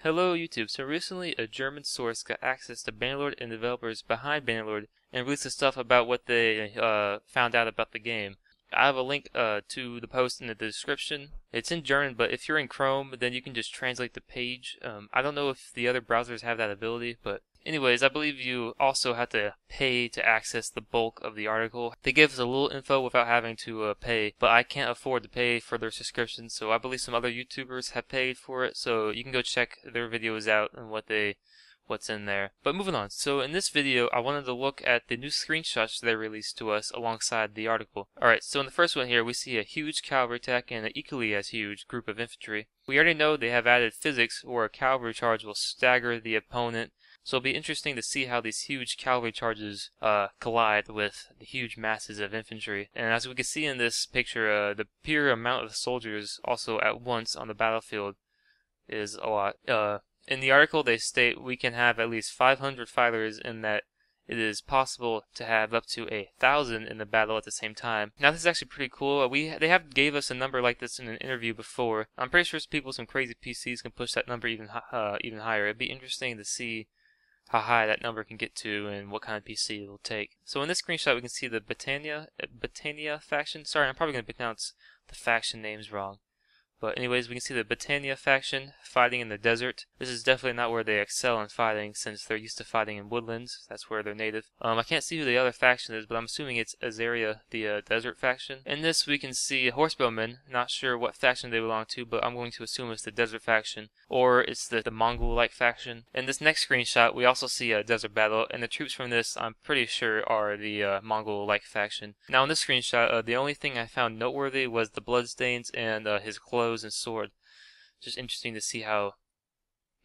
Hello YouTube. So recently a German source got access to Bannerlord and developers behind Bannerlord and released the stuff about what they found out about the game. I have a link to the post in the description. It's in German, but if you're in Chrome, then you can just translate the page. I don't know if the other browsers have that ability, but anyways, I believe you also have to pay to access the bulk of the article. They give us a little info without having to pay, but I can't afford to pay for their subscription, so I believe some other YouTubers have paid for it, so you can go check their videos out and what's in there. But moving on, so in this video I wanted to look at the new screenshots they released to us alongside the article. Alright, so in the first one here we see a huge cavalry attack and an equally as huge group of infantry. We already know they have added physics where a cavalry charge will stagger the opponent, so it'll be interesting to see how these huge cavalry charges collide with the huge masses of infantry. And as we can see in this picture, the pure amount of soldiers also at once on the battlefield is a lot. In the article they state we can have at least 500 fighters and that it is possible to have up to 1,000 in the battle at the same time. Now this is actually pretty cool. They have gave us a number like this in an interview before. I'm pretty sure some crazy PCs can push that number even higher. It'd be interesting to see how high that number can get to and what kind of PC it'll take. So in this screenshot we can see the Battania faction. Sorry, I'm probably going to pronounce the faction names wrong. But anyways, we can see the Battania faction fighting in the desert. This is definitely not where they excel in fighting since they're used to fighting in woodlands. That's where they're native. I can't see who the other faction is, but I'm assuming it's Azaria, the desert faction. In this we can see horsebowmen. Not sure what faction they belong to, but I'm going to assume it's the desert faction. Or it's the Mongol-like faction. In this next screenshot we also see a desert battle, and the troops from this I'm pretty sure are the Mongol-like faction. Now in this screenshot, the only thing I found noteworthy was the bloodstains and his clothes and sword. Just interesting to see how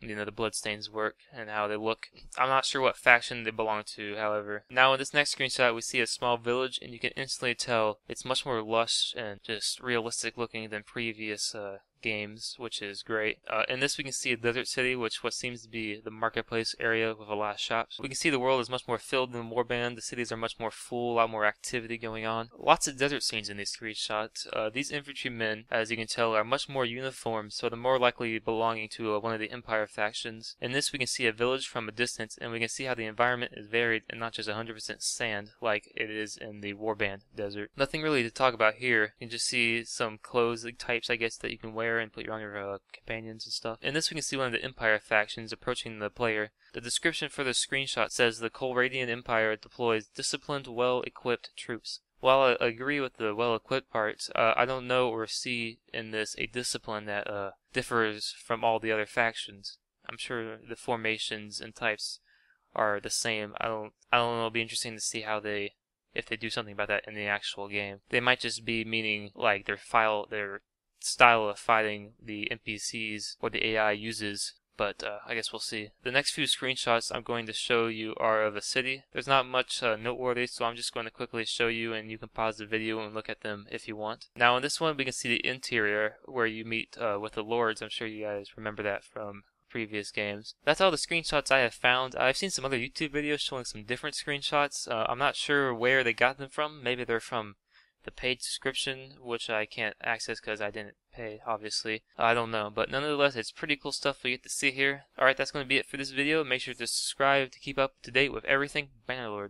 the bloodstains work and how they look. I'm not sure what faction they belong to, however. Now in this next screenshot we see a small village, and you can instantly tell it's much more lush and just realistic looking than previous games, which is great. In this we can see a desert city, which what seems to be the marketplace area with a lot of shops. We can see the world is much more filled than Warband. The cities are much more full, a lot more activity going on. Lots of desert scenes in these screenshots. These infantrymen, as you can tell, are much more uniform, so they're more likely belonging to one of the Empire factions. In this we can see a village from a distance, and we can see how the environment is varied and not just 100% sand like it is in the Warband desert. Nothing really to talk about here. You can just see some clothes types, I guess, that you can wear and put on your companions and stuff. In this we can see one of the Empire factions approaching the player. The description for the screenshot says the Colradian Empire deploys disciplined, well-equipped troops. While I agree with the well-equipped part, I don't know or see in this a discipline that differs from all the other factions. I'm sure the formations and types are the same. I don't know. It'll be interesting to see how if they do something about that in the actual game. They might just be meaning like their style of fighting the NPCs or the AI uses, but I guess we'll see. The next few screenshots I'm going to show you are of a city. There's not much noteworthy, so I'm just going to quickly show you, and you can pause the video and look at them if you want. Now in this one we can see the interior where you meet with the lords. I'm sure you guys remember that from previous games. That's all the screenshots I have found. I've seen some other YouTube videos showing some different screenshots. I'm not sure where they got them from. Maybe they're from the paid subscription, which I can't access because I didn't pay, obviously. I don't know, but nonetheless, it's pretty cool stuff we get to see here. Alright, that's going to be it for this video. Make sure to subscribe to keep up to date with everything Bannerlord.